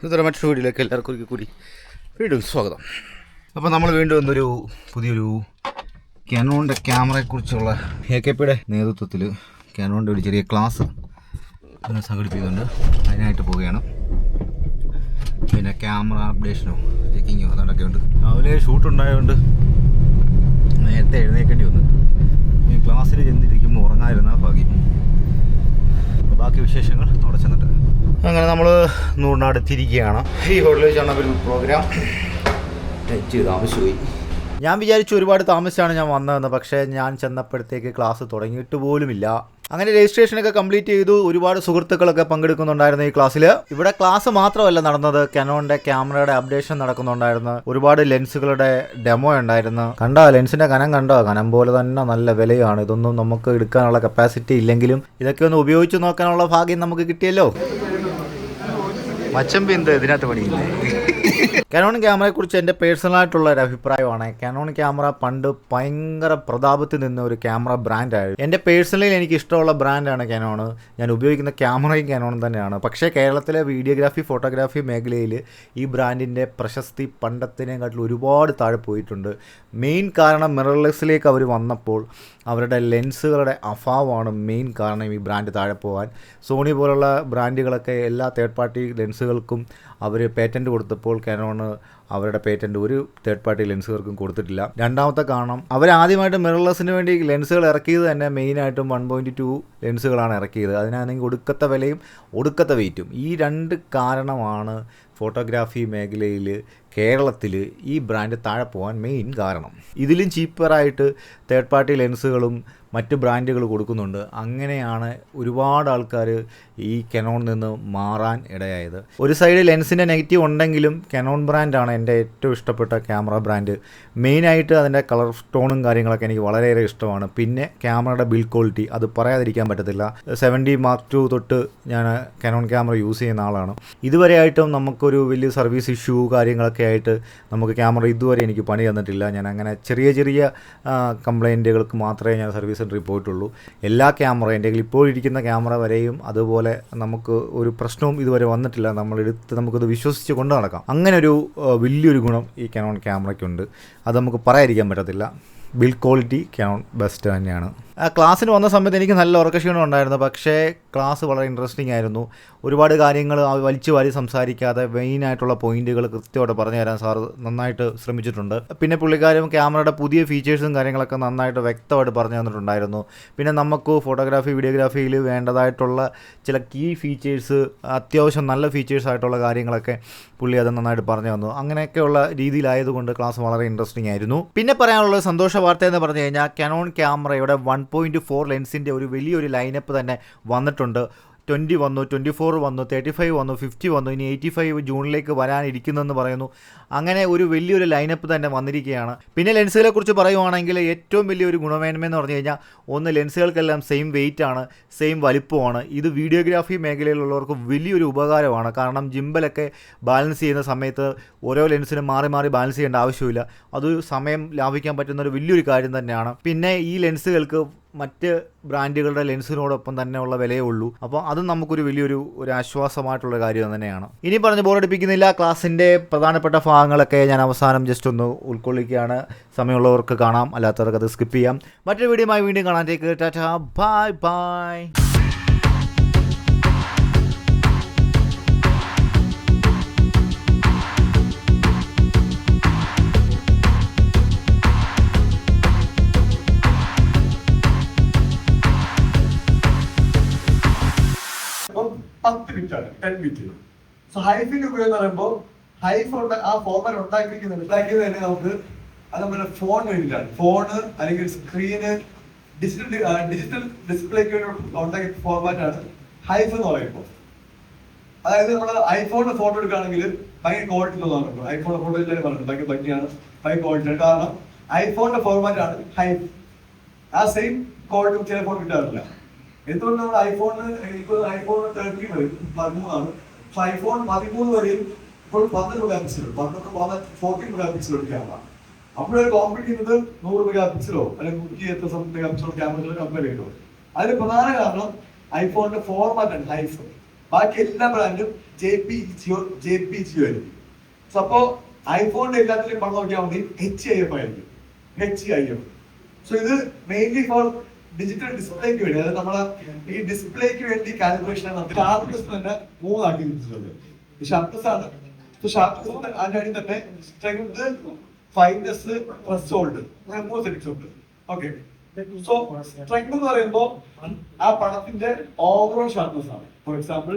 ഇതൊരു മറ്റൊരു വീഡിയോയിലേക്ക് എല്ലാവർക്കും കൂടി വീണ്ടും സ്വാഗതം. അപ്പോൾ നമ്മൾ വീണ്ടും ഒന്നൊരു പുതിയൊരു കാനോണിൻ്റെ ക്യാമറയെക്കുറിച്ചുള്ള AKPയുടെ നേതൃത്വത്തിൽ കാനോണിൻ്റെ ഒരു ചെറിയ ക്ലാസ് സംഘടിപ്പിക്കുന്നുണ്ട്. അതിനായിട്ട് പോവുകയാണ്. പിന്നെ ക്യാമറ അപ്ഡേഷനോ ചെക്കിങ്ങോ അതൊക്കെ ഉണ്ട്. രാവിലെ ഷൂട്ടുണ്ടായതുകൊണ്ട് നേരത്തെ എഴുന്നേൽക്കേണ്ടി വന്നു. ഈ ക്ലാസ്സിൽ ചെന്നിരിക്കുമ്പോൾ ഉറങ്ങാതിരുന്നാൽ ഭാഗ്യം. ബാക്കി വിശേഷങ്ങൾ അവിടെ ചെന്നിട്ട് അങ്ങനെ നമ്മൾ നൂറിനാട് തിരിക്കുകയാണ്. ഈ ഹോട്ടലിൽ വെച്ചാണ് ഒരു പ്രോഗ്രാം ചെയ്ത് താമസിച്ചുപോയി. ഞാൻ വിചാരിച്ചു ഒരുപാട് താമസിച്ചാണ് ഞാൻ വന്നതെന്ന്. പക്ഷേ ഞാൻ ചെന്നപ്പോഴത്തേക്ക് ക്ലാസ് തുടങ്ങിയിട്ട് പോലുമില്ല. അങ്ങനെ രജിസ്ട്രേഷനൊക്കെ കംപ്ലീറ്റ് ചെയ്തു. ഒരുപാട് സുഹൃത്തുക്കളൊക്കെ പങ്കെടുക്കുന്നുണ്ടായിരുന്നു ഈ ക്ലാസ്സിൽ. ഇവിടെ ക്ലാസ് മാത്രമല്ല നടന്നത്, കാനോണിൻ്റെ ക്യാമറയുടെ അപ്ഡേഷൻ നടക്കുന്നുണ്ടായിരുന്നു. ഒരുപാട് ലെൻസുകളുടെ ഡെമോ ഉണ്ടായിരുന്നു. കണ്ടോ ലെൻസിൻ്റെ കനം പോലെ തന്നെ നല്ല വിലയാണ്. ഇതൊന്നും നമുക്ക് എടുക്കാനുള്ള കപ്പാസിറ്റി ഇല്ലെങ്കിലും ഇതൊക്കെ ഒന്ന് ഉപയോഗിച്ച് നോക്കാനുള്ള ഭാഗ്യം നമുക്ക് കിട്ടിയല്ലോ. മച്ചമ്പി എന്ത് ഇതിനകത്ത് പണിയില്ലേ? കാനോൺ ക്യാമറയെക്കുറിച്ച് എൻ്റെ പേഴ്സണലായിട്ടുള്ള ഒരു അഭിപ്രായമാണ്. കാനോൺ ക്യാമറ പണ്ട് ഭയങ്കര പ്രതാപത്തിൽ നിന്ന ഒരു ക്യാമറ ബ്രാൻഡായിരുന്നു. എൻ്റെ പേഴ്സണലി എനിക്ക് ഇഷ്ടമുള്ള ബ്രാൻഡാണ് കാനോൺ. ഞാൻ ഉപയോഗിക്കുന്ന ക്യാമറയും കാനോൺ തന്നെയാണ്. പക്ഷേ കേരളത്തിലെ വീഡിയോഗ്രാഫി ഫോട്ടോഗ്രാഫി മേഖലയിൽ ഈ ബ്രാൻഡിൻ്റെ പ്രശസ്തി പണ്ടത്തിനെക്കാട്ടിൽ ഒരുപാട് താഴെ പോയിട്ടുണ്ട്. മെയിൻ കാരണം മിറർലെസ്സിലേക്ക് അവർ വന്നപ്പോൾ അവരുടെ ലെൻസുകളുടെ അഭാവമാണ് മെയിൻ കാരണം ഈ ബ്രാൻഡ് താഴെ പോകാൻ. സോണി പോലുള്ള ബ്രാൻഡുകളൊക്കെ എല്ലാ തേർഡ് പാർട്ടി ലെൻസുകൾക്കും അവർ പേറ്റൻറ്റ് കൊടുത്തപ്പോൾ കാനോൺ അവരുടെ പേറ്റൻറ്റ് ഒരു തേർഡ് പാർട്ടി ലെൻസുകൾക്കും കൊടുത്തിട്ടില്ല. രണ്ടാമത്തെ കാരണം അവരാദ്യമായിട്ട് മിറർലെസ്സിന് വേണ്ടി ലെൻസുകൾ ഇറക്കിയത് തന്നെ മെയിനായിട്ടും 1.2 ലെൻസുകളാണ് ഇറക്കിയത്. അതിനാണെങ്കിൽ ഒടുക്കത്തെ വിലയും ഒടുക്കത്തെ വെയിറ്റും. ഈ രണ്ട് കാരണമാണ് ഫോട്ടോഗ്രാഫി മേഖലയിൽ കേരളത്തിൽ ഈ ബ്രാൻഡ് താഴെ പോകാൻ മെയിൻ കാരണം. ഇതിലും ചീപ്പറായിട്ട് തേർഡ് പാർട്ടി ലെൻസുകളും മറ്റ് ബ്രാൻഡുകൾ കൊടുക്കുന്നുണ്ട്. അങ്ങനെയാണ് ഒരുപാട് ആൾക്കാർ ഈ കാനോണിൽ നിന്ന് മാറാൻ ഇടയായത്. ഒരു സൈഡ് ലെൻസിൻ്റെ നെഗറ്റീവ് ഉണ്ടെങ്കിലും കാനോൺ ബ്രാൻഡാണ് എൻ്റെ ഏറ്റവും ഇഷ്ടപ്പെട്ട ക്യാമറ ബ്രാൻഡ്. മെയിനായിട്ട് അതിൻ്റെ കളർ ടോണും കാര്യങ്ങളൊക്കെ എനിക്ക് വളരെയേറെ ഇഷ്ടമാണ്. പിന്നെ ക്യാമറയുടെ ബിൽഡ് ക്വാളിറ്റി അത് പറയാതിരിക്കാൻ പറ്റത്തില്ല. 70 Mark II തൊട്ട് ഞാൻ കാനോൺ ക്യാമറ യൂസ് ചെയ്യുന്ന ആളാണ്. ഇതുവരെയായിട്ടും നമുക്കൊരു വലിയ സർവീസ് ഇഷ്യൂ കാര്യങ്ങളൊക്കെ ആയിട്ട് നമുക്ക് ക്യാമറ ഇതുവരെ എനിക്ക് പണി തന്നിട്ടില്ല. ഞാൻ അങ്ങനെ ചെറിയ കംപ്ലൈൻറ്റുകൾക്ക് മാത്രമേ ഞാൻ സർവീസ് സെൻറ്ററിൽ പോയിട്ടുള്ളൂ. എല്ലാ ക്യാമറ എൻ്റെ ഇപ്പോൾ ഇരിക്കുന്ന ക്യാമറ വരെയും അതുപോലെ നമുക്ക് ഒരു പ്രശ്നവും ഇതുവരെ വന്നിട്ടില്ല. നമ്മളെടുത്ത് നമുക്കത് വിശ്വസിച്ച് കൊണ്ട് നടക്കാം. അങ്ങനെ ഒരു വലിയൊരു ഗുണം ഈ കാനോൺ ക്യാമറയ്ക്കുണ്ട്. അത് നമുക്ക് പറയാതിരിക്കാൻ പറ്റത്തില്ല. ബിൽഡ് ക്വാളിറ്റി കാനോൺ ബെസ്റ്റ് തന്നെയാണ്. ക്ലാസ്സിന് വന്ന സമയത്ത് എനിക്ക് നല്ല ഉറക്കക്ഷീണം ഉണ്ടായിരുന്നു. പക്ഷേ ക്ലാസ് വളരെ ഇൻട്രസ്റ്റിംഗ് ആയിരുന്നു. ഒരുപാട് കാര്യങ്ങൾ വലിച്ചു വാരി സംസാരിക്കാതെ മെയിനായിട്ടുള്ള പോയിന്റുകൾ കൃത്യമായിട്ട് പറഞ്ഞു തരാൻ സാറ് നന്നായിട്ട് ശ്രമിച്ചിട്ടുണ്ട്. പിന്നെ പുള്ളിക്കാരും ക്യാമറയുടെ പുതിയ ഫീച്ചേഴ്സും കാര്യങ്ങളൊക്കെ നന്നായിട്ട് വ്യക്തമായിട്ട് പറഞ്ഞു തന്നിട്ടുണ്ടായിരുന്നു. പിന്നെ നമുക്ക് ഫോട്ടോഗ്രാഫി വീഡിയോഗ്രാഫിയിൽ വേണ്ടതായിട്ടുള്ള ചില കീ ഫീച്ചേഴ്സ്, അത്യാവശ്യം നല്ല ഫീച്ചേഴ്സായിട്ടുള്ള കാര്യങ്ങളൊക്കെ പുള്ളി അത് നന്നായിട്ട് പറഞ്ഞു തന്നു. അങ്ങനെയൊക്കെയുള്ള രീതിയിലായതുകൊണ്ട് ക്ലാസ് വളരെ ഇൻട്രസ്റ്റിംഗ് ആയിരുന്നു. പിന്നെ പറയാനുള്ള സന്തോഷ വാർത്ത എന്ന് പറഞ്ഞു കഴിഞ്ഞാൽ കാനോൺ ക്യാമറയുടെ 1.4 ലെൻസിൻ്റെ ഒരു വലിയൊരു ലൈനപ്പ് തന്നെ വന്നിട്ടുണ്ട്. 20 വന്നു, 24 വന്നു, 35 വന്നു, 50 വന്നു, ഇനി 85 ജൂണിലേക്ക് വരാനിരിക്കുന്നെന്ന് പറയുന്നു. അങ്ങനെ ഒരു വലിയൊരു ലൈനപ്പ് തന്നെ വന്നിരിക്കുകയാണ്. പിന്നെ ലെൻസുകളെ കുറിച്ച് പറയുവാണെങ്കിൽ ഏറ്റവും വലിയൊരു ഗുണമേന്മയെന്ന് പറഞ്ഞു കഴിഞ്ഞാൽ ഒന്ന്, ലെൻസുകൾക്കെല്ലാം സെയിം വെയിറ്റ് ആണ്, സെയിം വലിപ്പമാണ്. ഇത് വീഡിയോഗ്രാഫി മേഖലയിലുള്ളവർക്ക് വലിയൊരു ഉപകാരമാണ്. കാരണം ജിംബലൊക്കെ ബാലൻസ് ചെയ്യുന്ന സമയത്ത് ഓരോ ലെൻസിനും മാറി മാറി ബാലൻസ് ചെയ്യേണ്ട ആവശ്യമില്ല. അത് സമയം ലാഭിക്കാൻ പറ്റുന്ന ഒരു വലിയൊരു കാര്യം തന്നെയാണ്. പിന്നെ ഈ ലെൻസുകൾക്ക് മറ്റ് ബ്രാൻഡുകളുടെ ലെൻസിനോടൊപ്പം തന്നെ ഉള്ള വിലയേ ഉള്ളൂ. അപ്പോൾ അതും നമുക്കൊരു വലിയൊരു ആശ്വാസമായിട്ടുള്ള കാര്യം തന്നെയാണ്. ഇനി പറഞ്ഞ് ബോറടിപ്പിക്കുന്നില്ല. ക്ലാസ്സിൻ്റെ പ്രധാനപ്പെട്ട ഭാഗങ്ങളൊക്കെ ഞാൻ അവസാനം ജസ്റ്റ് ഒന്ന് ഉൾക്കൊള്ളിക്കുകയാണ്. സമയമുള്ളവർക്ക് കാണാം, അല്ലാത്തവർക്ക് അത് സ്കിപ്പ് ചെയ്യാം. മറ്റൊരു വീഡിയോയുമായി വീണ്ടും കാണാൻ. Tata, bye bye. സോ ഹൈഫിന്റെ ഉപയോഗം എന്ന് പറയുമ്പോൾ ഹൈഫ് ആ ഫോർമാറ്റ് ഉണ്ടാക്കിയത് തന്നെ നമുക്ക് അത് നമ്മുടെ ഫോൺ വേണ്ടിയിട്ടാണ്. ഫോണ് അല്ലെങ്കിൽ സ്ക്രീന് ഡിജിറ്റൽ ഡിസ്പ്ലേക്ക് ഉണ്ടാക്കിയ ഫോർമാറ്റാണ് ഹൈഫ് എന്ന് പറയുമ്പോൾ. അതായത് നമ്മൾ ഐഫോണിന്റെ ഫോട്ടോ എടുക്കുകയാണെങ്കിൽ ഭയങ്കര ക്വാളിറ്റി തോന്നാറുണ്ട്. ഐഫോണിന്റെ ഫോട്ടോ എല്ലാവരും പറഞ്ഞു ഭയങ്കര ഭംഗിയാണ്, ഭയങ്കര ക്വാളിറ്റിയാണ്. കാരണം ഐഫോണിന്റെ ഫോർമാറ്റാണ് ഹൈഫ്. ആ സെയിം ക്വാളിറ്റി ചില ഫോൺ കിട്ടാറില്ല. എന്തുകൊണ്ട് നമ്മൾ ഐഫോണിന് ഇപ്പോൾ ഐഫോൺ 13 വരും, 13 പക്ഷെ ഐഫോൺ 13 വരെയും ഇപ്പോൾ 12 mega pixel, 14 mega pixel camera. അപ്പോഴൊരു കോമ്പറ്റ് ചെയ്യുന്നത് 100 മെഗാ പിക്സലോ അല്ലെങ്കിൽ 100 മെഗാ പിക്സലോ ക്യാമറകൾ കമ്പയർ ചെയ്യുമ്പോൾ അതിന് പ്രധാന കാരണം ഐഫോണിന്റെ ഫോർമാറ്റാണ് ഹൈഫ്. ബാക്കി എല്ലാ ബ്രാൻഡും JPEG ആയിരിക്കും. സോ അപ്പോ ഐഫോണിന്റെ എല്ലാത്തിലും പണം നോക്കിയാൽ മതി HIF ആയിരിക്കും, HIF. സോ ഇത് മെയിൻലി ഫോർ ഡിജിറ്റൽ ഡിസ്പ്ലേക്ക് വേണ്ടി, അതായത് നമ്മളെ ഈ ഡിസ്പ്ലേക്ക് വേണ്ടി കാലിബ്രേഷൻ ഷാർപ്നെസ് തന്നെ 3 ആക്കി തിരിച്ചിട്ടുണ്ട്. ഷാർപ്നെസ് ആണ്. സോ ഷാർപ്നെസ് അതിന്റെ തന്നെ സ്ട്രെങ്ത്, ഫൈനസ്, ത്രെഷോൾഡ്, 3 സെറ്റിംഗ്സ് ഉണ്ട്. ഓക്കെ. സോ സ്ട്രെങ്ത് എന്ന് പറയുമ്പോൾ ആ പടത്തിന്റെ ഓവറോൾ ഷാർപ്നെസ് ആണ്. ഫോർ എക്സാമ്പിൾ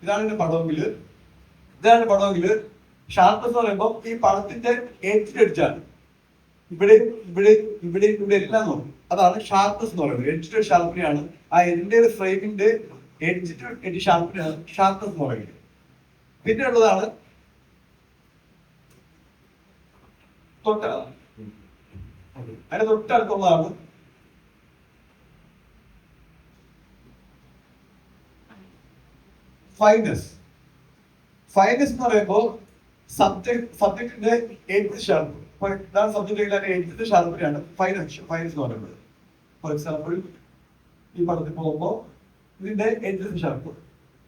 ഇതാണ് പടമെങ്കിൽ ഷാർപ്നെസ് എന്ന് പറയുമ്പോൾ ഈ പടത്തിന്റെ എഡ്ജിൽ ഇവിടെ ഇവിടെ ഇവിടെ ഇവിടെ എല്ലാം നോക്കും. അതാണ് ഷാർപ്നെസ് എന്ന് പറയുന്നത്. എഡ്ജ് ടു ഷാർപ്പിനെയാണ് ആ എന്റെ ഫ്രെയിമിന്റെ എഡ്ജ് ടു എഡ്ജ് ഷാർപ്പിനെയാണ് ഷാർപ്നെസ് എന്ന് പറയുന്നത്. പിന്നെ ഉള്ളതാണ് അതിന്റെ തൊട്ടടുത്തുള്ളതാണ് ഫൈനസ്. ഫൈനസ് എന്ന് പറയുമ്പോൾ സബ്ജക്റ്റിന്റെ എഡ്ജ് ഷാർപ്പ്. ഇതാണ് സബ്ജക്റ്റ് എഡ്ജിന്റെ ഷാർപ്പിനെയാണ് ഫൈനസ് എന്ന് പറയുന്നത്. ഫോർ എക്സാമ്പിൾ ഈ പടത്തിൽ പോകുമ്പോൾ ഇതിന്റെ എഡ്ജസ് ഷാർപ്പ്,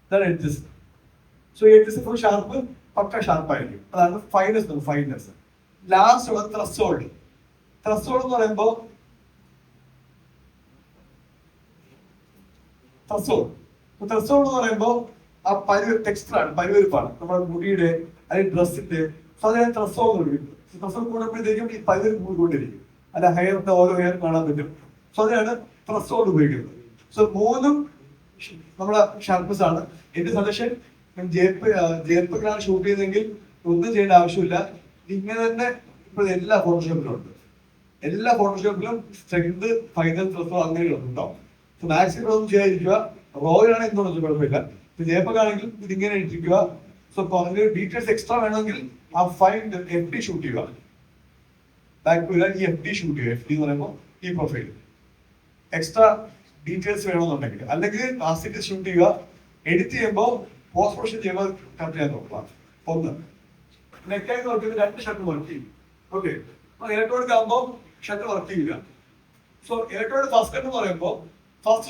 ഇതാണ് edges. So edges full sharp, പക്ക ഷാർപ്പായിരിക്കും. അതാണ് ഫൈനസ്. ലാസ്റ്റ് ഉള്ളത് ത്രെഷോൾഡ്. ത്രെഷോൾഡ് എന്ന് പറയുമ്പോൾ ആ ടെക്സ്ചറാണ്, പരിവരുപ്പാണ് നമ്മുടെ മുടിയുടെ അല്ലെങ്കിൽ ഡ്രസ്സിന്റെ. സോ അതിനെ ത്രെഷോൾഡ് എന്ന് വിളിക്കും. ത്രെഷോൾഡ് കൂടുമ്പോഴത്തേക്കും ഈ പരിവരുപ്പ് കൂടിക്കൊണ്ടിരിക്കും, അല്ല ഹെയറിന്റെ ഓരോ ഹെയർ കാണാൻ പറ്റും. സോ അതിനാണ് ത്രെഷോൾഡ് ഉപയോഗിക്കുന്നത്. സോ 3 നമ്മളെ ഷാർപ്നെസ് ആണ്. എന്റെ സജഷൻ JPEG ഷൂട്ട് ചെയ്തെങ്കിൽ ഒന്നും ചെയ്യേണ്ട ആവശ്യമില്ല. ഇങ്ങനെ തന്നെ ഇപ്പോൾ എല്ലാ ഫോട്ടോഷോപ്പിലും ഉണ്ട്. എല്ലാ ഫോട്ടോഷോപ്പിലും സ്ട്രെങ്ത്, ഫൈനൽ, ത്രെഷോൾഡ് അങ്ങനെയുള്ള ഉണ്ടാവും. സോ മാക്സിമം ഒന്നും ചെയ്യാതിരിക്കുക. റോയിലാണ് എന്തുകൊണ്ടൊന്നും കുഴപ്പമില്ല. JPEG ആണെങ്കിൽ ഇതിങ്ങനെ ഇട്ടിരിക്കുക. സോ ഡീറ്റെയിൽസ് എക്സ്ട്രാ വേണമെങ്കിൽ ആ ഫൈൻ FD ഷൂട്ട് ചെയ്യുക. ഈ FD ഷൂട്ട് ചെയ്യുക. FD എന്ന് പറയുമ്പോൾ ഈ പ്രൊഫൈൽ എക്സ്ട്രാ ഡീറ്റെയിൽസ് വേണമെന്നുണ്ടെങ്കിൽ, അല്ലെങ്കിൽ ആസിഡ് ഷൂട്ട് ചെയ്യുക. എഡിറ്റ് ചെയ്യുമ്പോൾ പോസ്റ്റ് പ്രൊഡക്ഷൻ ചെയ്യുമ്പോൾ കറക്റ്റ് ചെയ്യാൻ നോക്കുക. ഒന്ന് നെക്കായി നോക്കിയത് 2 ഷർട്ട് വർക്ക് ചെയ്യും. ഓക്കെ. ഇലക്ട്രോണിക് ആകുമ്പോൾ ഷർട്ട് വർക്ക് ചെയ്യില്ല. സോ ഇലക്ട്രോണിക് ഫസ്റ്റ് ഷർട്ട് എന്ന് പറയുമ്പോൾ ഫസ്റ്റ്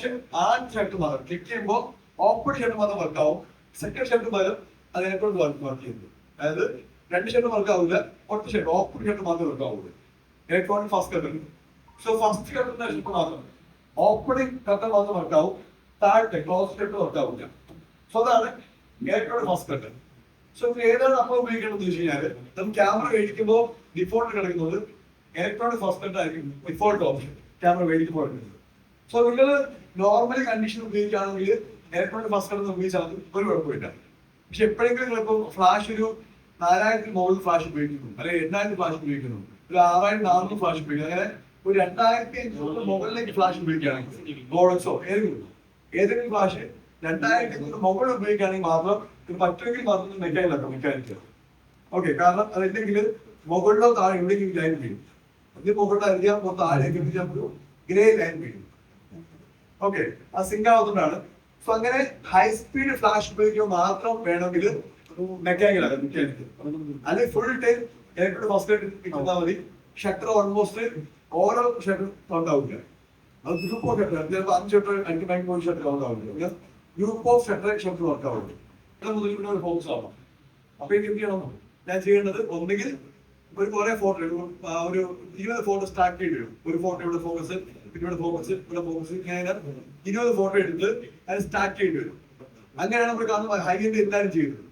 ഷർട്ട് മാത്രം ക്ലിക്ക് ചെയ്യുമ്പോൾ ഓപ്പൺ ഷർട്ട് മാത്രം വർക്ക് ആവും. സെക്കൻഡ് ഷർട്ട് പകരം അത് ഇലക്ട്രോണിക് വർക്ക് ചെയ്യുന്നു. അതായത് 2 ഷർട്ട് വർക്ക് ആവില്ല, ഒറ്റ ഷർട്ട് ഓപ്പൺ ഷർട്ട് മാത്രമേ വർക്ക് ആവുള്ളൂ electronic first shirt. So first ഷർട്ടിന്റെ ഷർട്ട് മാത്രം ഓപ്പണിംഗ് ഷർട്ട് മാത്രം വർക്ക് ആവും, താഴത്തെ ക്ലോസ് ഷർട്ട് വർക്ക് ആവില്ല. സോ അതാണ് ഇലക്ട്രോണിക് ഫസ്റ്റ് ഷർട്ട്. സോ ഏതാണ് നമ്മൾ ഉപയോഗിക്കേണ്ടത് വെച്ച് കഴിഞ്ഞാൽ, നമുക്ക് ക്യാമറ മേടിക്കുമ്പോൾ ഡിഫോൾട്ട് കിടക്കുന്നത് ഇലക്ട്രോണിക് ഫസ്റ്റ് ഷർട്ട് ആയിരിക്കും ഡിഫോൾട്ട് ഓപ്ഷൻ ക്യാമറ മേടിക്കുമ്പോൾ കിടക്കുന്നത്. സോ നിങ്ങൾ നോർമൽ കണ്ടീഷൻ ഉപയോഗിക്കുകയാണെങ്കിൽ ഇലക്ട്രോണിക് ഫസ്റ്റ് ഷർട്ട് ഉപയോഗിച്ചാൽ ഒരു കുഴപ്പമില്ല. പക്ഷെ എപ്പോഴെങ്കിലും നിങ്ങളിപ്പോൾ ഫ്ലാഷ് ഒരു 4000 മുകളിൽ ഫ്ലാഷ് ഉപയോഗിക്കുന്നു, അല്ലെങ്കിൽ 8000 ഫ്ലാഷ് ഉപയോഗിക്കുന്നു, ഒരു 6400 ഫ്ലാഷ് ഉപയോഗിക്കുന്നു, അങ്ങനെ ഒരു 2500 മുകളിലേക്ക് ഫ്ലാഷ് ഉപയോഗിക്കുകയാണെങ്കിൽ ഗോളക്സോ ഏതെങ്കിലും ഫ്ലാഷ് 2000 മുകളിൽ ഉപയോഗിക്കുകയാണെങ്കിൽ മാത്രം ഇത് പറ്റുമെങ്കിൽ മാത്രം മെക്കാനിക്കൽ. ഓക്കെ. കാരണം അതില്ലെങ്കിൽ മുകളിലോ താഴെ എവിടെയെങ്കിലും ലൈൻ വീഴും. ഇത് മുകളിലായിരിക്കാം, താഴേക്ക് ഗ്രേ ലൈൻ വീഴും. ഓക്കെ. ആ സിങ്ക് ആവുന്നതുകൊണ്ടാണ്. സോ അങ്ങനെ ഹൈ സ്പീഡ് ഫ്ലാഷ് ഉപയോഗിക്കുമ്പോൾ മാത്രം വേണമെങ്കിൽ മെക്കാനിക്കൽ അല്ലെങ്കിൽ ഫുൾ ടൈം ഇലക്ട്രോണിക് ഫസ്റ്റ് ഇട്ടാൽ മതി. ഷട്ടർ ഓൾമോസ്റ്റ് ഓരോ ഷട്ടർ കൗണ്ട് ആവില്ല. അത് ഗ്രൂപ്പ് ഓഫ് ഷട്ടർ, ചിലപ്പോൾ 5 ഷട്ടർ 5 ഷട്ടർ കൗണ്ട് ആവില്ല. ഗ്രൂപ്പ് ഓഫ് ഷട്ടർ വർക്ക് ആവുള്ളൂ. ഇവിടെ മുതൽ ഇവിടെ ഒരു ഫോക്കസ് ആവാം. അപ്പൊ ഇത് എന്ത് ചെയ്യണം? ഞാൻ ചെയ്യേണ്ടത് ഒന്നുകിൽ ഒരു കുറെ ഫോട്ടോ ഒരു 20 ഫോട്ടോ സ്റ്റാർട്ട് ചെയ്ത് വരും. ഒരു ഫോട്ടോ ഇവിടെ ഫോക്കസ്, പിന്നെ ഇവിടെ ഫോക്കസ്, ഇവിടെ ഫോക്കസ്, ഇങ്ങനെ 20 ഫോട്ടോ എടുത്ത് അത് സ്റ്റാർട്ട് ചെയ്യേണ്ടി വരും. അങ്ങനെയാണ് നമ്മൾ കാണുന്നത്. ഹൈ എൻഡ് എല്ലാവരും ചെയ്യുന്നത്.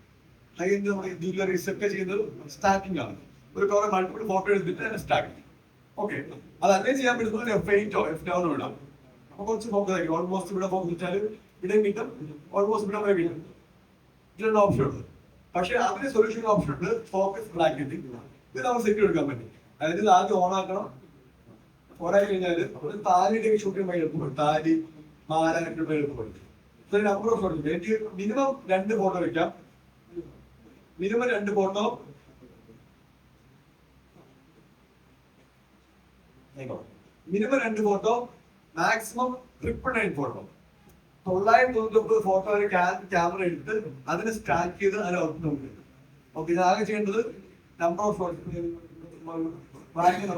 ഹൈ എൻഡ് നമ്മൾ ജ്വല്ലറീസ് ഒക്കെ ചെയ്യുന്നത് സ്റ്റാർട്ടിംഗ് ആണ്. ഒരു കുറെ മൾട്ടിപ്പിൾ ഫോട്ടോ എടുത്തിട്ട് അതിനെ സ്റ്റാർട്ട് ചെയ്യും. ഓക്കെ. അത് അങ്ങനെ ചെയ്യാൻ പറ്റുന്നത് F8 F9 ഇടാം. അപ്പൊ കുറച്ച് ഫോക്കസ് ആയിരിക്കും. ഓൾമോസ്റ്റ് ഇവിടെ ഫോക്കസ് വെച്ചാൽ ഇവിടെ കിട്ടും, ഓൾമോസ്റ്റ് ഇവിടെ വരെ കിട്ടും. ഇതിലുള്ള ഓപ്ഷൻ ഉണ്ട്. പക്ഷെ അതിന് സൊല്യൂഷൻ ഓപ്ഷൻ ഉണ്ട്, ഫോക്കസ് ബ്രാക്കറ്റ്. ഇത് നമ്മൾ സെറ്റ് എടുക്കാൻ പറ്റും. അതായത് ഇത് ആദ്യം ഓൺ ആക്കണം. ഓണായി കഴിഞ്ഞാൽ താലിയുടെ ഷൂട്ട് ചെയ്യുമ്പോൾ എളുപ്പപ്പെടും. താലി, മാല എളുപ്പപ്പെടും. നമ്പർ ഓഫ് ഫോട്ടോ എനിക്ക് മിനിമം 2 ഫോട്ടോ വെക്കാം. Minimum 2 photo, minimum 2 photo, maximum 999 photo. 999 photo ഒരു ക്യാമറ എടുത്ത് അതിനെ സ്റ്റാർട്ട് ചെയ്ത് അതിന് ഔട്ട്പുട്ട് ഉണ്ട്. ഓക്കെ. ഇതാകെ ചെയ്യേണ്ടത് നമ്പർ ഓഫ് ഫോട്ടോ.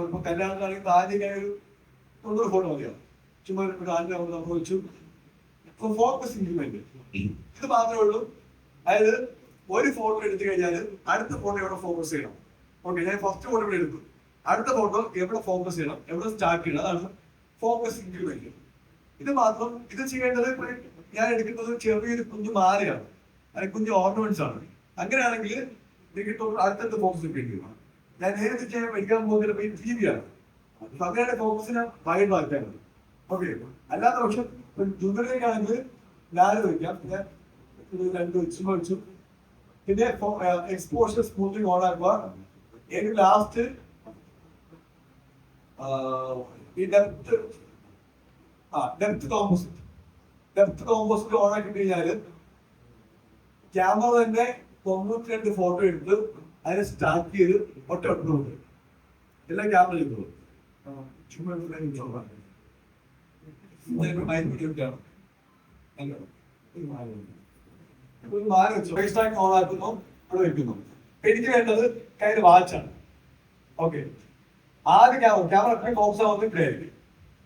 ഇപ്പൊ കല്യാണത്തിലാണെങ്കിൽ താലിക്കായ ഒരു 90 ഫോട്ടോ മതിയാവും. ചുമ്മാ ഒരു ആദ്യം നമ്മൾ വെച്ചു ഫോക്കസ് ഇൻക്രിമെന്റ് ഇത് മാത്രമേ ഉള്ളൂ. അതായത് ഒരു ഫോട്ടോ എടുത്തു കഴിഞ്ഞാൽ അടുത്ത ഫോട്ടോ എവിടെ ഫോക്കസ് ചെയ്യണം. ഓക്കെ, ഞാൻ ഫസ്റ്റ് ഫോട്ടോ ഇവിടെ എടുക്കും, അടുത്ത ഫോട്ടോ എവിടെ ഫോക്കസ് ചെയ്യണം, എവിടെ സ്റ്റാർട്ട് ചെയ്യണം, അതാണ് ഫോക്കസ് ഇൻക്രിമെന്റ്. ഇത് മാത്രം ഇത് ചെയ്യേണ്ടത് ഞാൻ എടുക്കുന്നത് ചെറിയൊരു കുഞ്ഞു മാലയാണ്, അല്ലെങ്കിൽ കുഞ്ഞു ഓർണമെന്റ്സ് ആണ്. അങ്ങനെയാണെങ്കിൽ നിങ്ങൾക്ക് അടുത്തടുത്ത് ഫോക്കസ് കിട്ടിയിരിക്കണം. ഞാൻ നേരത്തെ ചെയ്യാൻ പഠിക്കാൻ പോകുന്നത് ടി വി ആണ്. അങ്ങനെയാണ് ഫോക്കസിനെ വൈഡ് ആക്കാനുള്ളത്. ഓക്കെ, അല്ലാത്ത പക്ഷം ജുവലറിക്കാണെങ്കിൽ 4 വയ്ക്കാം, പിന്നെ 2 വെച്ചു. പിന്നെ എക്സ്പോഷർ സ്മൂത്തിങ് ഓൺ ആക്കുക. എനിക്ക് ലാസ്റ്റ് ഈ ഡെപ്ത് കോമ്പോസിറ്റ് ഓൺ ആക്കി കഴിഞ്ഞാല് ക്യാമറ തന്നെ 92 ഫോട്ടോ എടുത്ത് അതിനെ സ്റ്റാർട്ട് ചെയ്ത് ഒറ്റ എല്ലാം ക്യാമറ ചെയ്തു. എനിക്ക് വേണ്ടത് കയ്യിൽ വാച്ചാണ്. ഓക്കെ, ആദ്യം ക്യാമറ എപ്പോഴും ഫോക്കസ് ആവുന്നത് ഇവിടെ ആയിരിക്കും,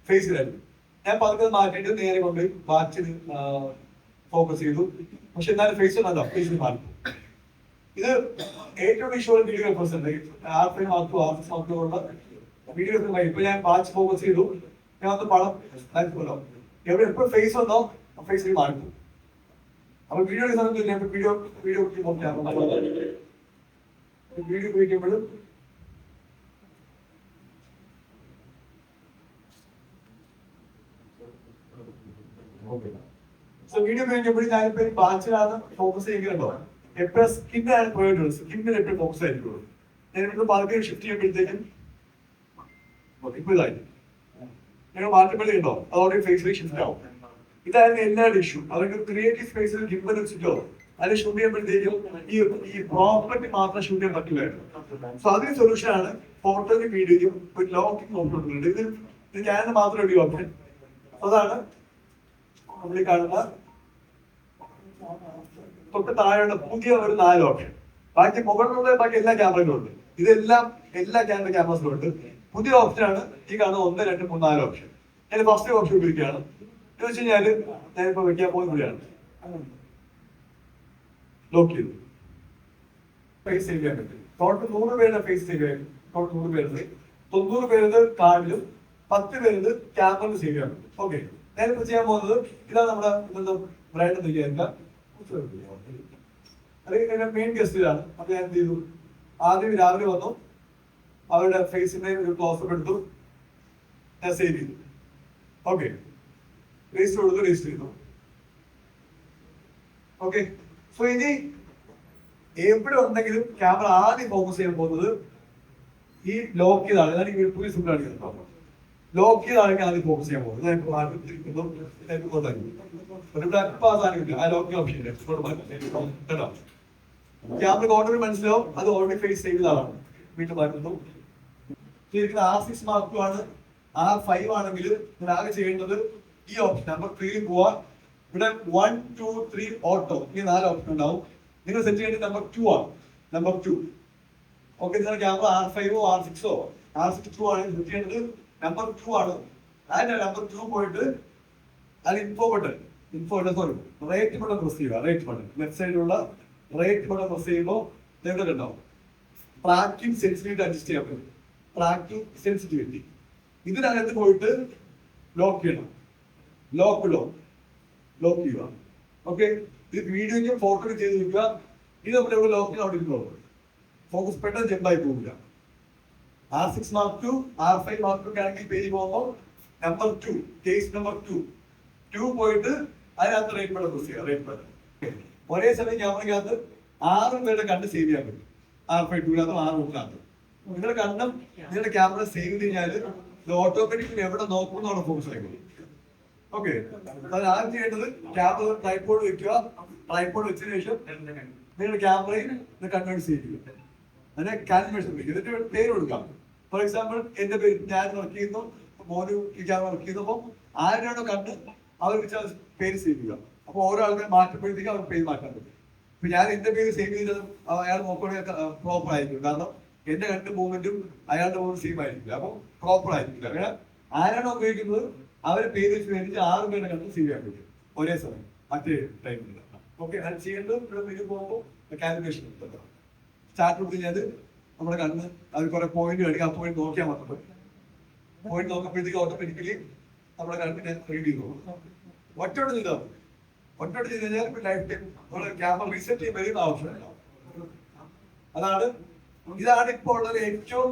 ഫേസിലായിരിക്കും. ഞാൻ പതുക്കെ മാറ്റിയിട്ട് നേരെ കൊണ്ട് വാച്ചിന് ഫോക്കസ് ചെയ്തു. പക്ഷെ എന്നാലും ഫേസ് നല്ല ഫേസിൽ മാറി. ഇത് ഏറ്റവും വിഷ്വൽ വീഡിയോഗ്രാഫേഴ്സ് ഉണ്ട്, R5 Mark II, R6 Mark II ഉള്ള വീഡിയോഗ്രാഫർ. ഇപ്പൊ ഞാൻ വാച്ച് ഫോക്കസ് ചെയ്തു, ഞാൻ ഒന്ന് പടം പോലെ എവിടെ എപ്പോഴും ഫേസ് വന്നോ ഫേസിൽ മാറി. അപ്പൊ വീഡിയോ സമയത്ത് വീഡിയോ ഉപയോഗിക്കുമ്പോഴും വീഡിയോ ഉപയോഗിക്കുമ്പോഴും ഞാനിപ്പോ വാച്ചിലാണ് ഫോക്കസ് ചെയ്യുന്നുണ്ടോ, എപ്പോഴും സ്കിന്നാണ് പോയിട്ടുള്ളത്, സ്കിന്നിൽ എപ്പോഴും ഫോക്കസ് ആയിരിക്കുള്ളൂ. ഞാനിവിടെ പതുക്കെ ഷിഫ്റ്റ് ചെയ്യുമ്പോഴത്തേക്കും ഇപ്പൊ ഇതായി ഞങ്ങൾ മാറ്റപ്പെടുന്നുണ്ടോ, അതോടെ ഫേസിലേക്ക് ഷിഫ്റ്റ് ആവും. ഇതായിരുന്നു എല്ലാവരുടെ ഇഷ്യൂ. അവർക്ക് ക്രിയേറ്റീവ് സ്പേസിൽ ഗിംബൽ വെച്ചിട്ടോ അതിനെ ഷൂട്ട് ചെയ്യുമ്പോഴത്തേക്കും ഈ പ്രോപ്പർട്ടി മാത്രം ഷൂട്ട് ചെയ്യാൻ പറ്റില്ലായിരുന്നു. സോ അതിന് സൊല്യൂഷൻ ആണ് ഫോട്ടോയും വീഡിയോയും ഒരു ലോക്കിംഗ് ഓപ്ഷൻ. ഇത് ഞാൻ മാത്രമേ ഉള്ളൂ ഓപ്ഷൻ. അതാണ് നമ്മൾ ഈ കാണുന്ന തൊട്ട് താഴെയുള്ള പുതിയ ഒരു 4 ഓപ്ഷൻ. ബാക്കി മുകളിലുള്ള ബാക്കി എല്ലാ ക്യാമറയിലും ഉണ്ട്. ഇതെല്ലാം എല്ലാ ക്യാമറസിലും ഉണ്ട്. പുതിയ ഓപ്ഷനാണ് ഈ കാണുന്ന 1, 2, 3, 4 ഓപ്ഷൻ. ഞാൻ ഫസ്റ്റ് ഓപ്ഷൻ ഉപയോഗിക്കുകയാണ്. എന്ന് വെച്ച് കഴിഞ്ഞാല് ഞാനിപ്പോ വെക്കാൻ പോകുന്നതാണ് ലോക്ക് ചെയ്തു ഫേസ് സേവ് ചെയ്യാൻ പറ്റും. ടോട്ടൽ 100 പേരുടെ ഫേസ് സേവ് ചെയ്യാൻ, ടോട്ടൽ 100 പേരുണ്ട്. 90 പേരുത് കാർഡിലും 10 പേരുത് ക്യാമറയിൽ സേവ് ചെയ്യാൻ പറ്റും. ഓക്കെ, ഞാനിപ്പോ ചെയ്യാൻ പോകുന്നത് ഇതാണ് നമ്മുടെ ബ്രാൻഡ് എന്ന് വിചാരിക്കാം. അല്ലെങ്കിൽ മെയിൻ ഗസ്റ്റിലാണ്. അപ്പൊ ഞാൻ എന്ത് ചെയ്തു, ആദ്യം രാവിലെ വന്നു, അവരുടെ ഫേസിന്റെ ഒരു ക്ലോസപ്പ് എടുത്തു, ഞാൻ സേവ് ചെയ്തു. ഓക്കെ, രജിസ്റ്റർ കൊടുത്തു, രജിസ്റ്റർ ചെയ്തു. ഓക്കെ, സോ ഇനി എവിടെ ഉണ്ടെങ്കിലും ക്യാമറ ആദ്യം ഫോക്കസ് ചെയ്യാൻ പോകുന്നത് ഈ ലോക്ക് ചെയ്താണ്. ഞാൻ ഈ പുതിയ സിം കാണിക്കുന്നത് ലോക്ക് ചെയ്താണെങ്കിൽ ആദ്യം ഫോക്കസ് ചെയ്യാൻ പോകുന്നത്. ഞാൻ ആ ലോക്കിംഗ് ഓപ്ഷൻ കേട്ടോ. ക്യാമറ ഓൾറെഡി മനസ്സിലാവും, അത് ഓൾറെഡി ഫേസ് ചെയ്തതാണ്. വീണ്ടും മാറ്റുന്നു. R6 Mark II ആണ്. R5 ആണെങ്കിൽ ഞാൻ ആകെ ചെയ്യേണ്ടത് ഈ ഓപ്ഷൻ നമ്പർ 3 പോവാ. ഇവിടെ 1, 2, 3 ഓട്ടോ, ഈ 4 ഓപ്ഷൻ ഉണ്ടാവും. നിങ്ങൾ സെറ്റ് ചെയ്യേണ്ടത് നമ്പർ 2 ആണ്. നമ്പർ 2. ഓക്കെ, നിങ്ങളുടെ camera R5 R6 R6 II ആണ് സെറ്റ് ചെയ്യേണ്ടത്. നമ്പർ 2 ആണ്. അതിന്റെ നമ്പർ 2 പോയിട്ട് അത് info button sorry rate button press ചെയ്യുക. റേറ്റ് ബട്ടൺ ലെഫ്റ്റ് സൈഡിലുള്ള റേറ്റ് ബട്ടൺ പ്രസ് ചെയ്യുമ്പോൾ നിങ്ങൾക്ക് ഉണ്ടാവും ട്രാക്കിംഗ് സെൻസിറ്റിവിറ്റി അഡ്ജസ്റ്റ് ചെയ്യാൻ പറ്റും. ട്രാക്കിംഗ് സെൻസിറ്റിവിറ്റി ഇതിനകത്ത് പോയിട്ട് ലോക്ക് ചെയ്യണം. ലോക്ക് ചെയ്യുക. ഓക്കെ, ഇത് വീഡിയോയ്ക്കും ഫോട്ടോയ്ക്കും ചെയ്ത് വെക്കുക. ഇത് നമ്മൾ എവിടെ ലോക്ക് ചെയ്യാൻ അവിടെ ഇരുന്നോളൂ. ഫോക്കസ് പെട്ടെന്ന് ജമ്പായി പോകില്ല. R6 Mark II R5 Mark II ആണെങ്കിൽ പേജ് പോകുമ്പോൾ നമ്പർ 2 കേസ് നമ്പർ 2 പോയിട്ട് അതിനകത്ത് റേറ്റ് ബട്ടൺ പ്രസ് ചെയ്യുക. റേറ്റ് ബട്ടൺ ഒരേ സമയം ക്യാമറയ്ക്കകത്ത് 6 പേരുടെ കണ്ട് സേവ് ചെയ്യാൻ പറ്റും. R5 II 6 നിങ്ങളുടെ കണ്ടും നിങ്ങളുടെ ക്യാമറ സേവ് ചെയ്ത് കഴിഞ്ഞാൽ ഇത് ഓട്ടോമാറ്റിക്കലി എവിടെ നോക്കുമെന്നാണ് ഫോക്കസ് ആയിക്കോളും. ഓക്കെ, അത് ആദ്യം ചെയ്യേണ്ടത് ക്യാമറ ട്രൈപോഡ് വെക്കുക. ട്രൈപോഡ് വെച്ചതിന് ശേഷം നിങ്ങളുടെ ക്യാമറയിൽ കൺവേർട്ട് ചെയ്യുക. അതിനെ കാലിബ്രേഷൻ വെക്കുക. എന്നിട്ട് പേര് കൊടുക്കാം. ഫോർ എക്സാമ്പിൾ എന്റെ പേര് ഞാൻ വർക്ക് ചെയ്യുന്നു, മോന് ഈ ക്യാമറ വർക്ക് ചെയ്യുന്നപ്പോൾ ആരാണോ കണ്ട് അവർ വെച്ചാൽ പേര് സേവ് ചെയ്യുക. അപ്പൊ ഓരോ ആൾക്കാർ മാറ്റപ്പെടുത്തേക്ക് അവർ പേര് മാറ്റാൻ പറ്റും. ഇപ്പൊ ഞാൻ എന്റെ പേര് സേവ് ചെയ്തത് അയാൾ നോക്കുകയാണെങ്കിൽ പ്രോപ്പർ ആയിരിക്കും. കാരണം എന്റെ 2 മൂവ്മെന്റും അയാളുടെ മൂവ്മെന്റ് സെയിം ആയിരിക്കില്ല. അപ്പൊ പ്രോപ്പർ ആയിരിക്കില്ല. അങ്ങനെ ആരാണോ ഉപയോഗിക്കുന്നത് അവരെ പേര് വെച്ച് മേടിച്ച് 6 പേരുടെ കണ്ട് സേവ് ചെയ്യാൻ പറ്റും. ഒരേ സമയം മറ്റേ ടൈമിൽ. ഓക്കെ, അത് ചെയ്യേണ്ടത് ഇവിടെ മെനു പോകുമ്പോൾ കാൽക്കുലേഷൻ സ്റ്റാർട്ട് കൊടുത്ത് കഴിഞ്ഞാൽ നമ്മുടെ കണ്ണ് അത് കുറെ പോയിന്റ് കാണിക്കും. ആ പോയിന്റ് നോക്കിയാൽ മാത്രം പോയിന്റ് നോക്കുമ്പോഴത്തേക്ക് ഓട്ടോമാറ്റിക്കലി നമ്മുടെ കണ്ണിനെ റീഡ് ചെയ്തു ഒറ്റോട് ചെയ്താൽ ഒറ്റോട് ചെയ്ത് കഴിഞ്ഞാൽ ലൈഫ് ടൈം നമ്മുടെ ക്യാമറ റീസെറ്റ് ചെയ്യാൻ വരുന്ന ആവശ്യമില്ല. ഇതാണ് ഇപ്പോൾ ഉള്ളത് ഏറ്റവും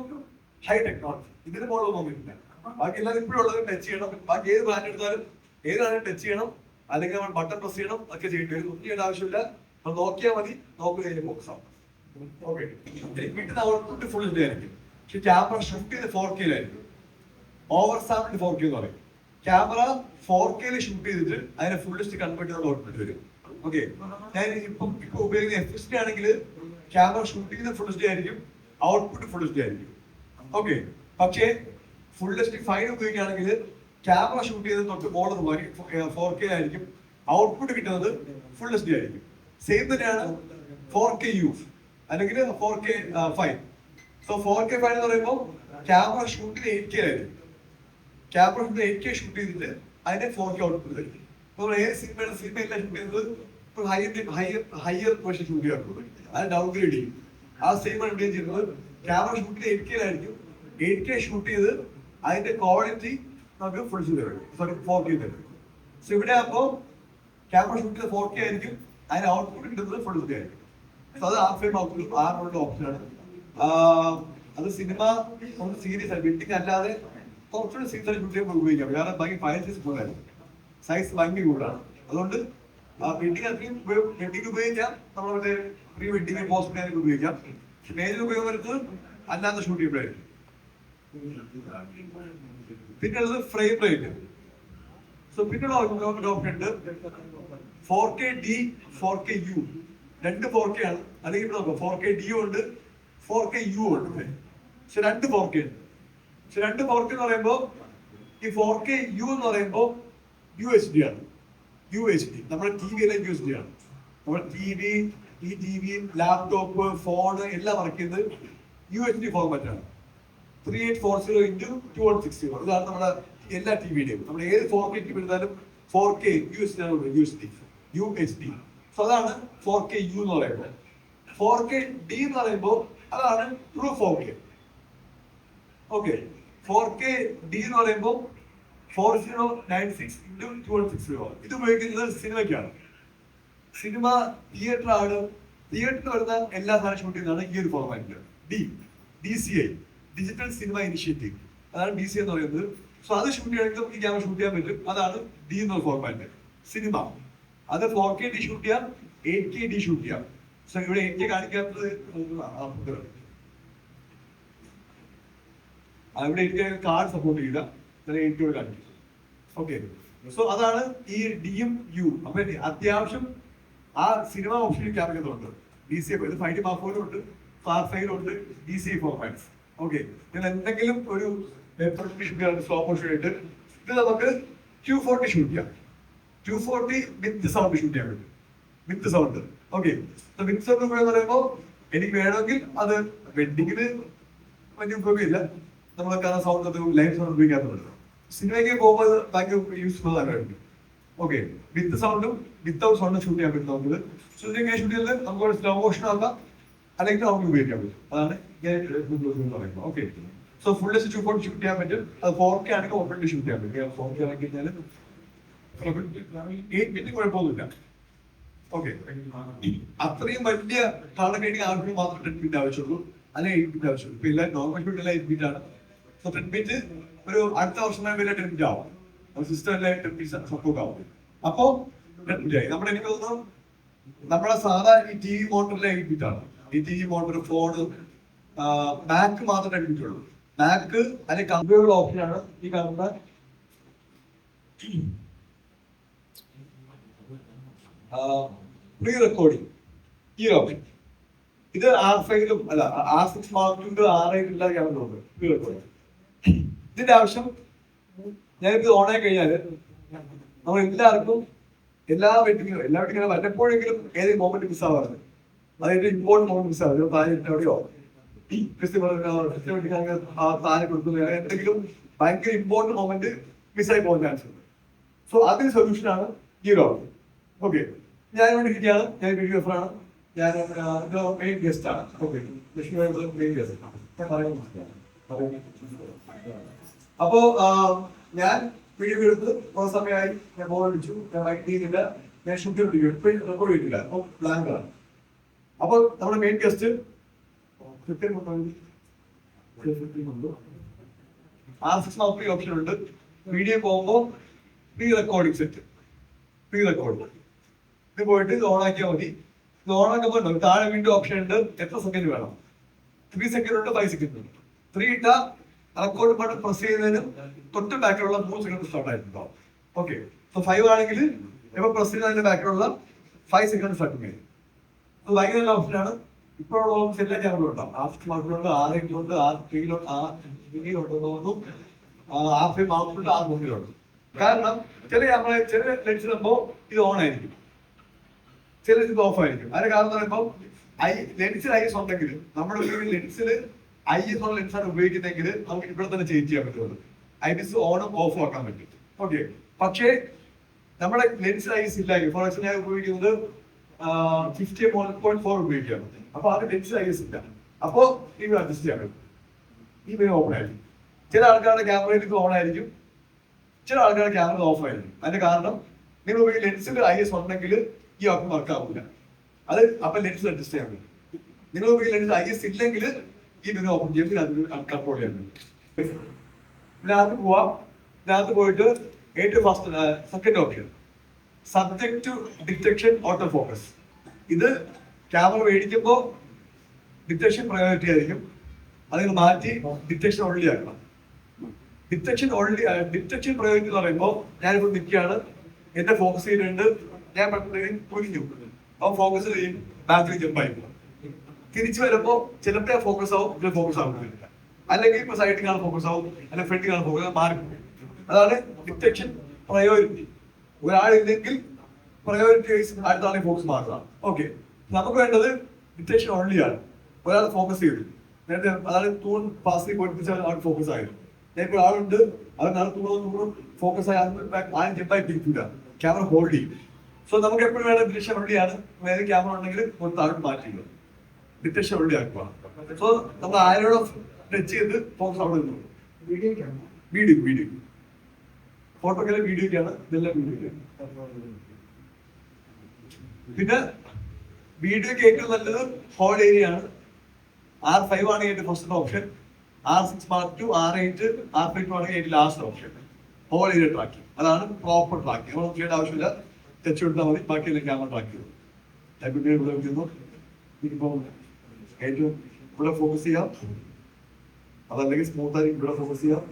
ഹൈ ടെക്നോളജി. ഇതിന് മുകളിൽ നോക്കിയിട്ടില്ല. ബാക്കി എല്ലാവരും ഇപ്പോഴും ഉള്ളത് ടച്ച് ചെയ്യണം. ബാക്കി ഏത് ബ്രാൻഡ് എടുത്താലും ഏതാണെങ്കിലും ടച്ച് ചെയ്യണം, അല്ലെങ്കിൽ നമ്മൾ ബട്ടൺ പ്രസ് ചെയ്യണം, ഒക്കെ ചെയ്യേണ്ടി വരും. ഒന്നും ചെയ്യേണ്ട ആവശ്യമില്ല. നമ്മൾ നോക്കിയാൽ മതി, നോക്കുന്നതിന് ഫോക്കസ് ആവും. ഓക്കെ, കിട്ടുന്ന ഔട്ട്പുട്ട് ഫുൾ HD ആയിരിക്കും. പക്ഷെ ക്യാമറ ഷിഫ്റ്റ് ചെയ്ത് 4K ഓവർ സാമ്പിൾ 4K എന്ന് പറയും. ക്യാമറ 4K ഷൂട്ട് ചെയ്തിട്ട് അതിനെ ഫുൾ HD കൺവേർട്ട് ചെയ്ത ഔട്ട്പുട്ട് വരും. ഓക്കെ, ഞാൻ ഇപ്പൊ ഉപയോഗിക്കുന്ന FSD ആണെങ്കിൽ ക്യാമറ ഷൂട്ട് ചെയ്യുന്ന ഫുൾ HD ആയിരിക്കും, ഔട്ട്പുട്ട് ഫുൾ HD ആയിരിക്കും. ഓക്കെ, പക്ഷേ ഫുൾ HD ഫൈൻ ഉപയോഗിക്കുകയാണെങ്കിൽ ക്യാമറ ഷൂട്ട് ചെയ്ത് തൊട്ട് മോള് 4K ആയിരിക്കും, ഔട്ട്പുട്ട് കിട്ടുന്നത് ഫുൾ HD ആയിരിക്കും. സെയിം തന്നെയാണ് 4K യൂസ് അല്ലെങ്കിൽ 4K fine. So 4K fine എന്ന് പറയുമ്പോൾ ക്യാമറ ഷൂട്ട് ചെയ്ത് 8K ആയിരിക്കും. ക്യാമറ ഷൂട്ട് 8K ഷൂട്ട് ചെയ്തിട്ട് അതിനെ 4K ഔട്ട്പുട്ട് തരും. ഇപ്പോൾ ഏത് സിനിമയുടെ സിനിമയെല്ലാം ഷൂട്ട് ചെയ്യുന്നത് ഹയർ വേർഷൻ ഷൂട്ട് ചെയ്യാറുണ്ട്, അത് ഡൗൺഗ്രേഡ് ചെയ്യും. ആ സെയിം ആണ് ഇവിടെ ചെയ്യുന്നത്. ക്യാമറ ഷൂട്ട് ചെയ്ത് 8K ആയിരിക്കും, 8K ഷൂട്ട് ചെയ്ത് അതിന്റെ ക്വാളിറ്റി നമുക്ക് ഫുൾ HD തരും, സോറി 4K തരും. സോ ഇവിടെ ആകുമ്പോൾ ക്യാമറ ഷൂട്ട് ചെയ്ത് 4K ആയിരിക്കും, അതിന് ഔട്ട്പുട്ട് കിട്ടുന്നത് ഫുൾ HD ആയിരിക്കും. സോ അത് ഹാഫ് ഫ്രെയിം ഔട്ട്പുട്ട് 6 ഓപ്ഷനാണ്. അത് സിനിമ ഒന്ന് സീരീസ് ആണ്, വെഡിങ് അല്ലാതെ കുറച്ചുകൂടി സീരീസ് ആയിട്ട് ഷൂട്ട് ചെയ്യുമ്പോൾ ഉപയോഗിക്കാം. കാരണം ഭയങ്കര ഫയൽ സൈസ് കൂടുതലായിരുന്നു, സൈസ് ഭയങ്കര കൂടുതലാണ്. അതുകൊണ്ട് വെഡിങ് അത്രയും വെഡിങ് ഉപയോഗിക്കാം, നമ്മൾ മറ്റേ പ്രീ വെഡിങ് പോസ്റ്റ് വെഡിങ് ഉപയോഗിക്കാം. പക്ഷെ മേജർ ഉപയോഗം വരുന്നത് അല്ലാത്ത ഷൂട്ട് ചെയ്യുമ്പോഴായിരിക്കും. പിന്നെ ഉള്ളത് ഫ്രെയിം റേറ്റ്. സോ പിന്നെ ഓപ്ഷൻ ഉണ്ട് 4KD 4KU, രണ്ട് 4K ആണ്. അല്ലെങ്കിൽ നോക്കാം 4KD ഉണ്ട് 4KU ഉണ്ട്. പക്ഷെ രണ്ട് 4K ഉണ്ട്. പക്ഷെ രണ്ട് 4K എന്ന് പറയുമ്പോൾ ഈ 4KU എന്ന് പറയുമ്പോൾ UHD ആണ്. UHD നമ്മുടെ TV-യിലെ UHD ആണ്. നമ്മുടെ TV, ലാപ്ടോപ്പ്, ഫോണ് എല്ലാം വർക്ക് ചെയ്യുന്നത് UHD ഫോർമാറ്റ് ആണ്. 3840x2160. ഇതാണ് നമ്മുടെ എല്ലാ ടിവിയുടെയും. നമ്മൾ ഏത് 4K TV എടുത്താലും 4K UHD. സോ അതാണ് 4KU എന്ന് പറയുമ്പോൾ. 4KD എന്ന് പറയുമ്പോൾ അതാണ് ട്രൂ 4K. ഓക്കെ, 4KD എന്ന് പറയുമ്പോൾ 4096x2160. ഇത് ഉപയോഗിക്കുന്നത് സിനിമയ്ക്കാണ്. സിനിമ തിയേറ്റർ ആണ്. തിയേറ്ററിൽ വരുന്ന എല്ലാ സാധനം ഷൂട്ട് ചെയ്യുന്നതാണ് ഈ ഒരു ഫോർമാറ്റിൽ. DCI, ഡിജിറ്റൽ സിനിമ ഇനിഷ്യേറ്റീവ്, അതാണ് DC എന്ന് പറയുന്നത്. സോ അത് ഷൂട്ട് ചെയ്യണമെങ്കിൽ ഈ ക്യാമറ ഷൂട്ട് ചെയ്യാൻ പറ്റും. അതാണ് D എന്ന ഫോർമാറ്റ്. സിനിമ അത് 4KD ഷൂട്ട് ചെയ്യാം, 8KD ഷൂട്ട് ചെയ്യാം. സോ ഇവിടെ 8K കാണിക്കാത്തത് ഇവിടെ കാർഡ് സപ്പോർട്ട് ചെയ്യില്ല, 8K കാണിക്കും. ഓക്കെ, സോ അതാണ് ഈ ഡിയും യു. അപ്പൊ അത്യാവശ്യം ആ സിനിമ ഓപ്ഷനിൽ ക്യാമറയുണ്ട്. DCI 5D Mark IV ഉണ്ട്, ഫാർ ഫൈലുണ്ട്, DCI ഫോർമാറ്റ്സ്. ഓക്കെ, ഞാൻ എന്തെങ്കിലും ഒരു സ്ലോ മോഷൻ ആയിട്ട് ഇത് നമുക്ക് Q40 ഷൂട്ട് ചെയ്യാം. Q40 വിത്ത് സൗണ്ട് ഷൂട്ട് ചെയ്യാൻ പറ്റും, വിത്ത് സൗണ്ട്. ഓക്കെ, വിത്ത് സൗണ്ട് എന്ന് പറയുമ്പോൾ എനിക്ക് വേണമെങ്കിൽ അത് വെഡിങ്ങിന് വലിയ ഉപയോഗമില്ല, നമ്മളൊക്കെ ആ സൗണ്ട് ലൈവ് സൗണ്ട് ഉപയോഗിക്കാറുണ്ട്. സിനിമയ്ക്ക് പോകുമ്പോൾ ഭയങ്കര യൂസ്ഫുൾ ആയിട്ട്. ഓക്കെ, വിത്ത് സൗണ്ടും വിത്തൗട്ട് സൗണ്ടും ഷൂട്ട് ചെയ്യാൻ പറ്റും നമുക്ക്. ഷൂട്ട് ചെയ്താൽ നമുക്ക് സ്ലോ മോഷൻ ആക്കാം, അല്ലെങ്കിൽ നമുക്ക് ഉപയോഗിക്കാൻ പറ്റും. അതാണ് പറയുന്നത്. Okay, so full HD 240 shoot ചെയ്യാൻ പറ്റും. അത് 4K ആണെങ്കിൽ ഓപ്പൺ ഷൂട്ട് ചെയ്യാൻ പറ്റും. 4K ആണെങ്കിൽ കഴിഞ്ഞാൽ 8 മിനിറ്റ് കുഴപ്പമൊന്നുമില്ല. ഓക്കെ, അത്രയും വലിയ കളർ ഗ്രേഡിംഗ് ആവശ്യം മാത്രം 10 മിനിറ്റ് ആവശ്യമുള്ളൂ, അല്ലെങ്കിൽ 8 മിനിറ്റ് ആവശ്യമുള്ളൂ. ഇപ്പൊ എല്ലാ നോർമൽ ഷൂട്ട് എല്ലാം 8 മിനിറ്റ് ആണ്. സോ 10 മിനിറ്റ് ഒരു അടുത്ത വർഷം വരെ 10 മിനിറ്റ് ആവും. സിസ്റ്റം എല്ലാം 10 മിനിറ്റ് സപ്പോർട്ട് ആവും. അപ്പോ 10 മിനിറ്റ് ആയി. നമ്മുടെ എനിക്ക് തോന്നുന്നു നമ്മുടെ സാധാ ഈ TV മോട്ടറിലെ 8 മിനിറ്റ് ആണ്. ഈ TV മോട്ടർ, ഫോണ്, മാക്ക് മാത്രമേ 10 മിനിറ്റ് ഉള്ളൂ. മാക്ക് അല്ലെങ്കിൽ കമ്പ്യൂട്ടർ ഓപ്ഷനാണ് ഈ കാണുന്ന പ്രീ റെക്കോർഡിംഗ്. ഈ ഓപ്ഷൻ ഇത് R5-ലും അല്ല R6 Mark II R8 camera pre recording. ഇതിന്റെ ആവശ്യം ഞാനിത് ഓണായി കഴിഞ്ഞാല് നമ്മൾ എല്ലാവർക്കും എല്ലാ വെഡിങ്ങിനും വല്ലപ്പോഴെങ്കിലും ഏതെങ്കിലും മൊമെന്റ് മിസ് ആവാറുണ്ട്. അതായത് ഇമ്പോർട്ടൻറ്റ് മൊമെന്റ് മിസ് ആവും. താഴെ എവിടെയോ താഴെ കൊടുക്കുന്ന എന്തെങ്കിലും ഭയങ്കര ഇമ്പോർട്ടൻറ്റ് മൊമെന്റ് മിസ്സായി പോകാൻ ചാൻസ് ഉണ്ട്. സോ അതിന് സൊല്യൂഷനാണ് ഹീറോ. ഓക്കെ, ഞാൻ ഇവിടെ ഇരിക്കുകയാണ്, ഞാൻ വീഡിയോഗ്രാഫറാണ്, ഞാൻ മെയിൻ ഗസ്റ്റ് ആണ്. ഓക്കെ, മെയിൻ ഗസ്റ്റ് ഞാൻ പറയുന്നത്. അപ്പോ ഞാൻ വീഡിയോ എടുത്ത് കുറച്ച് സമയമായി, ഞാൻ ബോൾ അടിച്ചു, ഞാൻ റൈറ്റ് ചെയ്യുന്നില്ല, ഞാൻ ഷൂട്ട് റെക്കോർഡ് ചെയ്തില്ല, അപ്പോൾ ബ്ലാങ്കാണ്. അപ്പോൾ നമ്മുടെ മെയിൻ ഗസ്റ്റ് ഓപ്ഷൻ ഉണ്ട്. വീഡിയോ പോകുമ്പോൾ pre recording set, pre record ഇത് പോയിട്ട് ഇത് ഓൺ ആക്കിയാൽ മതി. ഇത് ഓൺ ആക്കുമ്പോൾ താഴെ വീണ്ടും ഓപ്ഷൻ ഉണ്ട്, എത്ര സെക്കൻഡ് വേണം, 3 സെക്കൻഡ് ഉണ്ട്, 5 സെക്കൻഡ് ഉണ്ട്. 3 ഇട്ടാ റെക്കോർഡ് ബട്ടൺ പ്രസ് ചെയ്യുന്നതിന് തൊട്ട് ബാക്കിലുള്ള 3 സെക്കൻഡ് സ്റ്റാർട്ട് ആയിട്ടുണ്ടാവും. ഓക്കെ, സോ 5 ആണെങ്കിൽ ഇപ്പൊ പ്രസ് ചെയ്യുന്നതിന്റെ ബാക്കിലുള്ള 5 സെക്കൻഡ് സ്റ്റാർട്ട് ചെയ്യും. അത് ഭയങ്കര നല്ല ഓപ്ഷനാണ്. ഇപ്പോഴുള്ള ഓപ്ഷൻ എല്ലാം ഞാൻ ഉണ്ടാവും. ആഫ്റ്റർ മാർക്കുണ്ട്, R8 R3 R5 മാർക്കുണ്ട്, R3 കാരണം ചില ലെൻസ് ഇടുമ്പോൾ ഇത് ഓൺ ആയിരിക്കും, ചില ഇത് ഓഫ് ആയിരിക്കും. അതിന്റെ കാരണം എന്ന് പറയുമ്പോൾ ലെൻസിൽ ഐസ് ഉണ്ടെങ്കിൽ നമ്മുടെ ലെൻസിൽ IS ഉള്ള ലെൻസാണ് ഉപയോഗിക്കുന്നതെങ്കിൽ നമുക്ക് ഇവിടെ തന്നെ ചേഞ്ച് ചെയ്യാൻ പറ്റുള്ളൂ. IS ഓണും ഓഫും ആക്കാൻ പറ്റും. ഓക്കെ, പക്ഷേ നമ്മുടെ ലെൻസിൽ ഐസ് ഇല്ല. ഫോർ എക്സാമ്പിൾ ഞാൻ ഉപയോഗിക്കുന്നത് 50.4 ഉപയോഗിക്കുകയാണ്. അപ്പൊ അത് ലെൻസിൽ ഐസ് ഇല്ല, അപ്പോ ഈ അഡ്ജസ്റ്റ് ചെയ്യാൻ പറ്റും. ഈ വേ ഓപ്പൺ ആയിരിക്കും. ചില ആൾക്കാരുടെ ക്യാമറയിൽ ഇത് ഓൺ ആയിരിക്കും, ചില ആൾക്കാരുടെ ക്യാമറ ഓഫ് ആയിരിക്കും. അതിന്റെ കാരണം നിങ്ങൾ ഉപയോഗിക്കുന്ന ലെൻസിൽ IS ഉണ്ടെങ്കിൽ ഈ ഓപ്ഷൻ വർക്ക് ആവില്ല. അത് അപ്പൊ ലെൻസിൽ അഡ്ജസ്റ്റ് ചെയ്യാൻ പറ്റും. നിങ്ങൾ ഉപയോഗിക്കുന്ന ലെൻസിൽ IS ഇല്ലെങ്കിൽ ഈ മെനു ഓപ്പൺ ചെയ്ത് കൺട്രോൾ ചെയ്യാൻ പറ്റും. ഇതിനകത്ത് പോവാം. ഇതിനകത്ത് പോയിട്ട് ഏറ്റവും first second option subject to detection auto focus. ഇത് ക്യാമറ മേടിക്കുമ്പോൾ ഡിറ്റക്ഷൻ പ്രയോറിറ്റി ആയിരിക്കും, അതിന് മാറ്റി ഡിറ്റക്ഷൻ ഓൺലി ആക്കണം. ഡിറ്റക്ഷൻ പ്രയോറിറ്റി എന്ന് പറയുമ്പോൾ ഞാനിപ്പോൾ നിൽക്കുകയാണ്, എന്റെ ഫോക്കസ് ചെയ്യുന്നുണ്ട്, ഞാൻ കുനിഞ്ഞു, അപ്പോൾ ഫോക്കസ് ചെയ്യും, ബാക്കിൽ ജമ്പായി പോകും. തിരിച്ചു വരുമ്പോൾ ചിലപ്പോൾ ഫോക്കസ് ആവും, ചില ഫോക്കസ് ആവുന്നില്ല, അല്ലെങ്കിൽ ഇപ്പൊ സൈഡിൽ കാണാൻ ഫോക്കസ് ആവും, അല്ലെങ്കിൽ ഫ്രണ്ടിൽ കാണാൻ ഫോക്കസ് മാറി. അതാണ് ഡിറ്റക്ഷൻ പ്രയോറിറ്റി. ഒരാളില്ലെങ്കിൽ പ്രയോറിറ്റി വൈസ് അടുത്ത ആളെ ഫോക്കസ് മാറുക. ഓക്കെ, നമുക്ക് വേണ്ടത് ഡിറ്റക്ഷൻ ഓൺലി ആണ്. ഒരാൾ ഫോക്കസ് ചെയ്തു, നേരത്തെ അതാണ് തൂൺ പാസ് പഠിപ്പിച്ചാൽ ആൾ ഫോക്കസ് ആയത്. ഇപ്പോൾ ആളുണ്ട്, അതിനാൾ തൂണും ഫോക്കസ് ആയി ആരും ജമ്പായി തിരിക്കില്ല, ക്യാമറ ഹോൾഡ് ചെയ്യും. സോ നമുക്ക് എപ്പോഴും വേണ്ട ഡിറ്റക്ഷൻ ഓൺലി ആണ്. വേറെ ക്യാമറ ഉണ്ടെങ്കിൽ ഒരു താഴോട്ട് മാറ്റില്ല, ഡിറ്റക്ഷൻ ഓൺലി ആക്കുക. സോ നമ്മൾ ആരോട് ടച്ച് ചെയ്ത് ഫോക്കസ് അവിടെ നിന്നു. വീഡിയോ ഫോട്ടോക്കല്ല വീഡിയോക്കാണ്, ഇതെല്ലാം വീഡിയോക്കാണ്. പിന്നെ വീഡിയോക്ക് ഏറ്റവും നല്ലത് ഹോൾ ഏരിയ ആണ്. R5 ആണ് ഏറ്റവും first option, R6 Mark II, R8 R5 ആണെങ്കിൽ ഏറ്റവും last option whole area tracking. അതാണ് പ്രോപ്പർ ട്രാക്കിംഗ്. നമ്മൾ ചെയ്യേണ്ട ആവശ്യമില്ല, ടച്ച് കൊടുത്താൽ മതി, ബാക്കിയെല്ലാം ക്യാമറ ട്രാക്ക് ചെയ്തു. ഇവിടെ വയ്ക്കുന്നു, ഇനിയിപ്പോൾ ഏറ്റവും ഇവിടെ ഫോക്കസ് ചെയ്യാം, അതല്ലെങ്കിൽ സ്മൂത്ത് ആയിരിക്കും ഇവിടെ ഫോക്കസ് ചെയ്യാം.